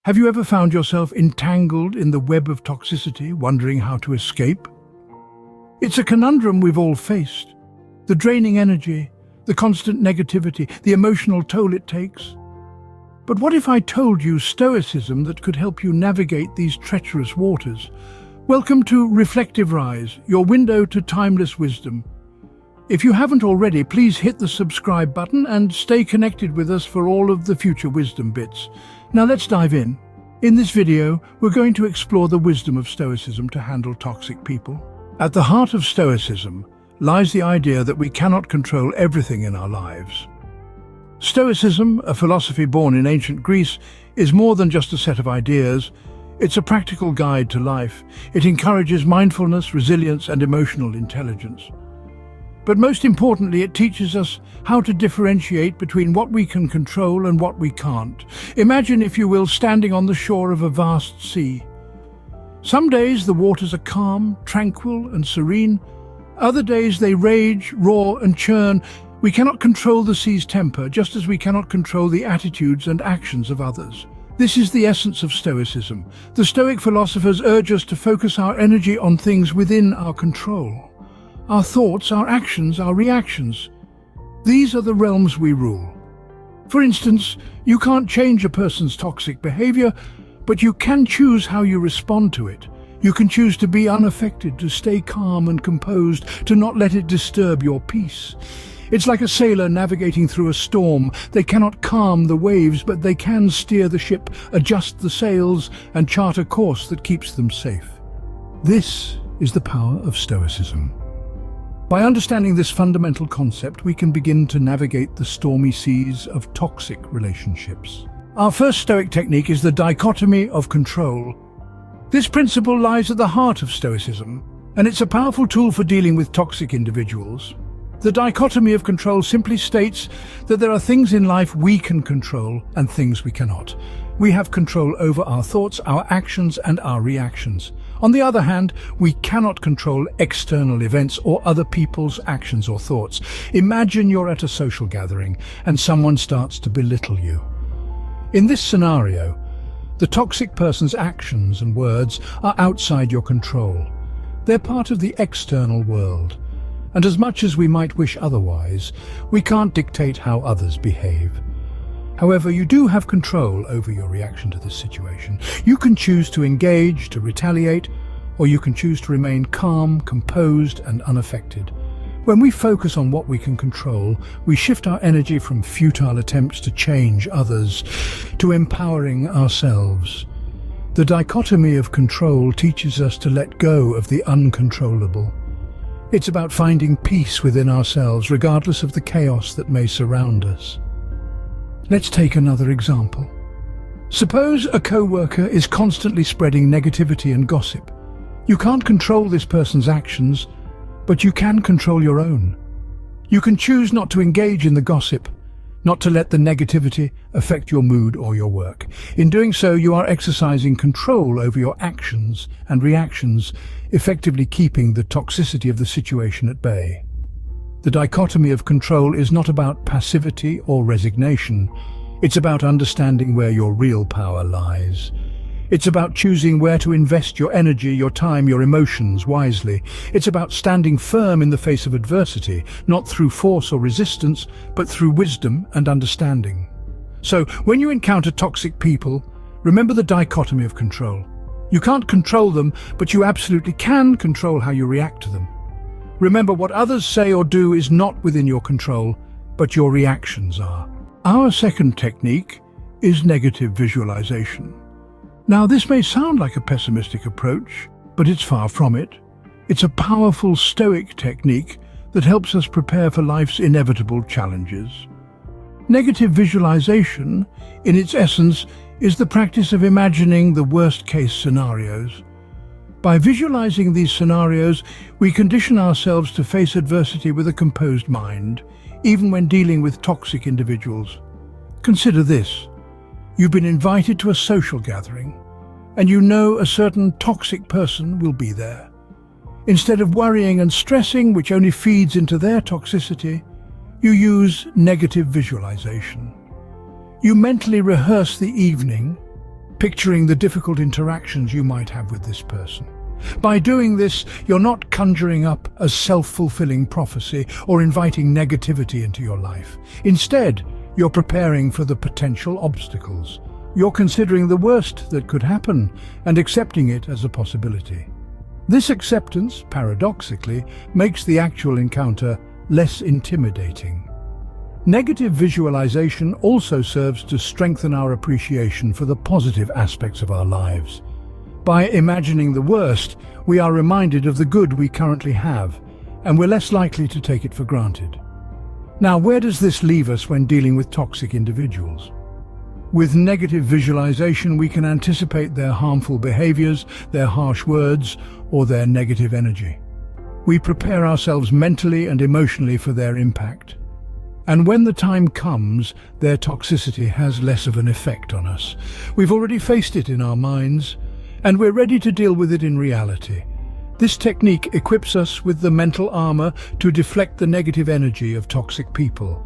Have you ever found yourself entangled in the web of toxicity, wondering how to escape? It's a conundrum we've all faced. The draining energy, the constant negativity, the emotional toll it takes. But what if I told you Stoicism that could help you navigate these treacherous waters? Welcome to Reflective Rise, your window to timeless wisdom. If you haven't already, please hit the subscribe button and stay connected with us for all of the future wisdom bits. Now let's dive in. In this video, we're going to explore the wisdom of Stoicism to handle toxic people. At the heart of Stoicism lies the idea that we cannot control everything in our lives. Stoicism, a philosophy born in ancient Greece, is more than just a set of ideas. It's a practical guide to life. It encourages mindfulness, resilience, and emotional intelligence. But most importantly, it teaches us how to differentiate between what we can control and what we can't. Imagine, if you will, standing on the shore of a vast sea. Some days the waters are calm, tranquil, and serene. Other days they rage, roar, and churn. We cannot control the sea's temper, just as we cannot control the attitudes and actions of others. This is the essence of Stoicism. The Stoic philosophers urge us to focus our energy on things within our control. Our thoughts, our actions, our reactions. These are the realms we rule. For instance, you can't change a person's toxic behavior, but you can choose how you respond to it. You can choose to be unaffected, to stay calm and composed, to not let it disturb your peace. It's like a sailor navigating through a storm. They cannot calm the waves, but they can steer the ship, adjust the sails, and chart a course that keeps them safe. This is the power of Stoicism. By understanding this fundamental concept, we can begin to navigate the stormy seas of toxic relationships. Our first Stoic technique is the Dichotomy of Control. This principle lies at the heart of Stoicism, and it's a powerful tool for dealing with toxic individuals. The Dichotomy of Control simply states that there are things in life we can control and things we cannot. We have control over our thoughts, our actions, and our reactions. On the other hand, we cannot control external events or other people's actions or thoughts. Imagine you're at a social gathering and someone starts to belittle you. In this scenario, the toxic person's actions and words are outside your control. They're part of the external world. And as much as we might wish otherwise, we can't dictate how others behave. However, you do have control over your reaction to this situation. You can choose to engage, to retaliate, or you can choose to remain calm, composed, and unaffected. When we focus on what we can control, we shift our energy from futile attempts to change others to empowering ourselves. The dichotomy of control teaches us to let go of the uncontrollable. It's about finding peace within ourselves, regardless of the chaos that may surround us. Let's take another example. Suppose a co-worker is constantly spreading negativity and gossip. You can't control this person's actions, but you can control your own. You can choose not to engage in the gossip, not to let the negativity affect your mood or your work. In doing so, you are exercising control over your actions and reactions, effectively keeping the toxicity of the situation at bay. The dichotomy of control is not about passivity or resignation. It's about understanding where your real power lies. It's about choosing where to invest your energy, your time, your emotions wisely. It's about standing firm in the face of adversity, not through force or resistance, but through wisdom and understanding. So, when you encounter toxic people, remember the dichotomy of control. You can't control them, but you absolutely can control how you react to them. Remember, what others say or do is not within your control, but your reactions are. Our second technique is negative visualization. Now, this may sound like a pessimistic approach, but it's far from it. It's a powerful Stoic technique that helps us prepare for life's inevitable challenges. Negative visualization, in its essence, is the practice of imagining the worst-case scenarios. By visualizing these scenarios, we condition ourselves to face adversity with a composed mind, even when dealing with toxic individuals. Consider this. You've been invited to a social gathering, and you know a certain toxic person will be there. Instead of worrying and stressing, which only feeds into their toxicity, you use negative visualization. You mentally rehearse the evening, picturing the difficult interactions you might have with this person. By doing this, you're not conjuring up a self-fulfilling prophecy or inviting negativity into your life. Instead, you're preparing for the potential obstacles. You're considering the worst that could happen and accepting it as a possibility. This acceptance, paradoxically, makes the actual encounter less intimidating. Negative visualization also serves to strengthen our appreciation for the positive aspects of our lives. By imagining the worst, we are reminded of the good we currently have, and we're less likely to take it for granted. Now, where does this leave us when dealing with toxic individuals? With negative visualization, we can anticipate their harmful behaviors, their harsh words, or their negative energy. We prepare ourselves mentally and emotionally for their impact. And when the time comes, their toxicity has less of an effect on us. We've already faced it in our minds, and we're ready to deal with it in reality. This technique equips us with the mental armor to deflect the negative energy of toxic people.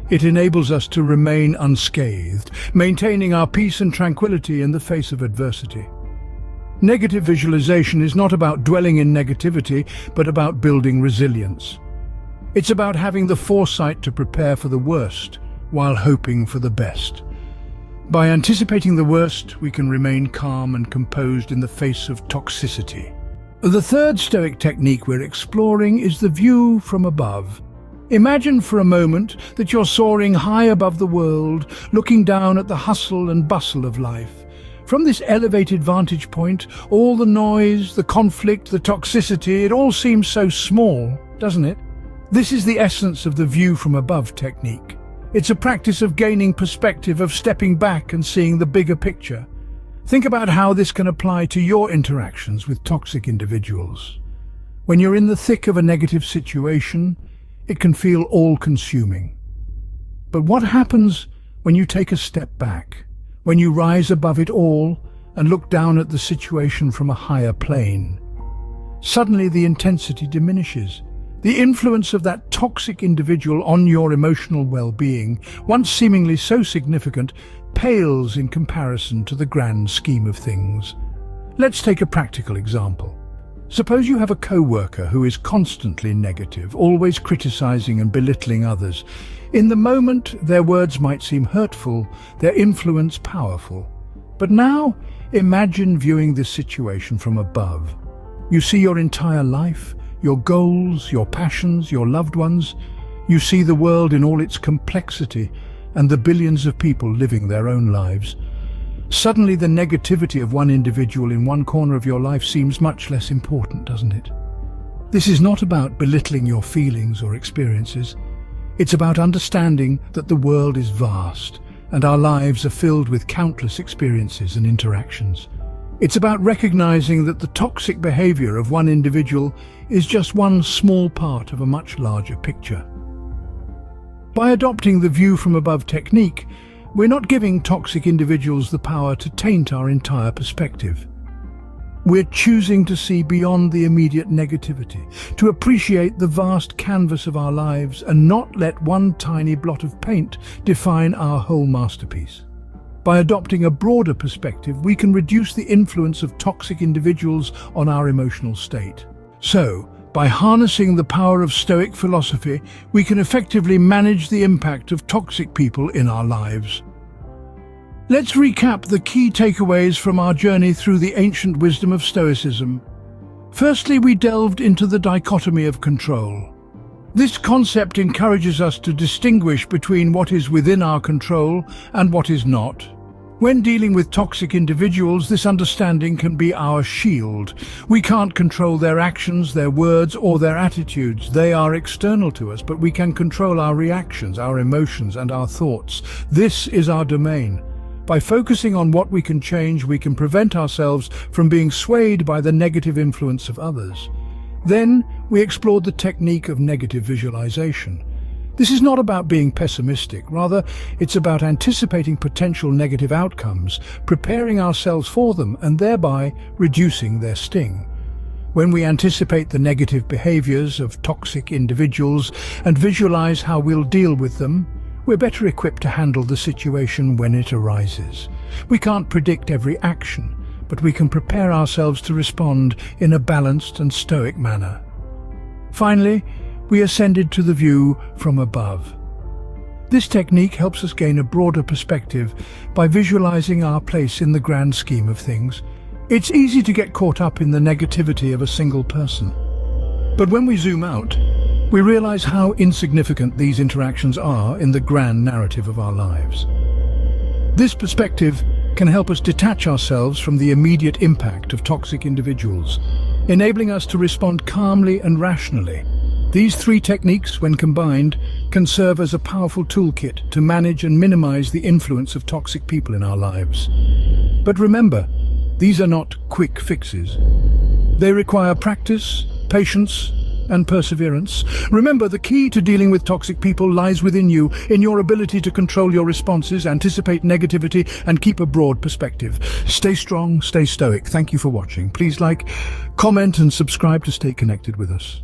It enables us to remain unscathed, maintaining our peace and tranquility in the face of adversity. Negative visualization is not about dwelling in negativity, but about building resilience. It's about having the foresight to prepare for the worst while hoping for the best. By anticipating the worst, we can remain calm and composed in the face of toxicity. The third Stoic technique we're exploring is the view from above. Imagine for a moment that you're soaring high above the world, looking down at the hustle and bustle of life. From this elevated vantage point, all the noise, the conflict, the toxicity, it all seems so small, doesn't it? This is the essence of the view from above technique. It's a practice of gaining perspective, of stepping back and seeing the bigger picture. Think about how this can apply to your interactions with toxic individuals. When you're in the thick of a negative situation, it can feel all-consuming. But what happens when you take a step back, when you rise above it all and look down at the situation from a higher plane? Suddenly the intensity diminishes. The influence of that toxic individual on your emotional well-being, once seemingly so significant, pales in comparison to the grand scheme of things. Let's take a practical example. Suppose you have a co-worker who is constantly negative, always criticizing and belittling others. In the moment, their words might seem hurtful, their influence powerful. But now, imagine viewing this situation from above. You see your entire life, your goals, your passions, your loved ones. You see the world in all its complexity and the billions of people living their own lives. Suddenly the negativity of one individual in one corner of your life seems much less important, doesn't it? This is not about belittling your feelings or experiences. It's about understanding that the world is vast and our lives are filled with countless experiences and interactions. It's about recognizing that the toxic behavior of one individual is just one small part of a much larger picture. By adopting the view from above technique, we're not giving toxic individuals the power to taint our entire perspective. We're choosing to see beyond the immediate negativity, to appreciate the vast canvas of our lives and not let one tiny blot of paint define our whole masterpiece. By adopting a broader perspective, we can reduce the influence of toxic individuals on our emotional state. So, by harnessing the power of Stoic philosophy, we can effectively manage the impact of toxic people in our lives. Let's recap the key takeaways from our journey through the ancient wisdom of Stoicism. Firstly, we delved into the dichotomy of control. This concept encourages us to distinguish between what is within our control and what is not. When dealing with toxic individuals, this understanding can be our shield. We can't control their actions, their words, or their attitudes. They are external to us, but we can control our reactions, our emotions, and our thoughts. This is our domain. By focusing on what we can change, we can prevent ourselves from being swayed by the negative influence of others. Then, we explored the technique of negative visualization. This is not about being pessimistic, rather, it's about anticipating potential negative outcomes, preparing ourselves for them, and thereby reducing their sting. When we anticipate the negative behaviors of toxic individuals and visualize how we'll deal with them, we're better equipped to handle the situation when it arises. We can't predict every action, but we can prepare ourselves to respond in a balanced and stoic manner. Finally, we ascended to the view from above. This technique helps us gain a broader perspective by visualizing our place in the grand scheme of things. It's easy to get caught up in the negativity of a single person. But when we zoom out, we realize how insignificant these interactions are in the grand narrative of our lives. This perspective can help us detach ourselves from the immediate impact of toxic individuals, enabling us to respond calmly and rationally. These three techniques, when combined, can serve as a powerful toolkit to manage and minimize the influence of toxic people in our lives. But remember, these are not quick fixes. They require practice, patience, and perseverance. Remember, the key to dealing with toxic people lies within you, in your ability to control your responses, anticipate negativity, and keep a broad perspective. Stay strong, stay stoic. Thank you for watching. Please like, comment, and subscribe to stay connected with us.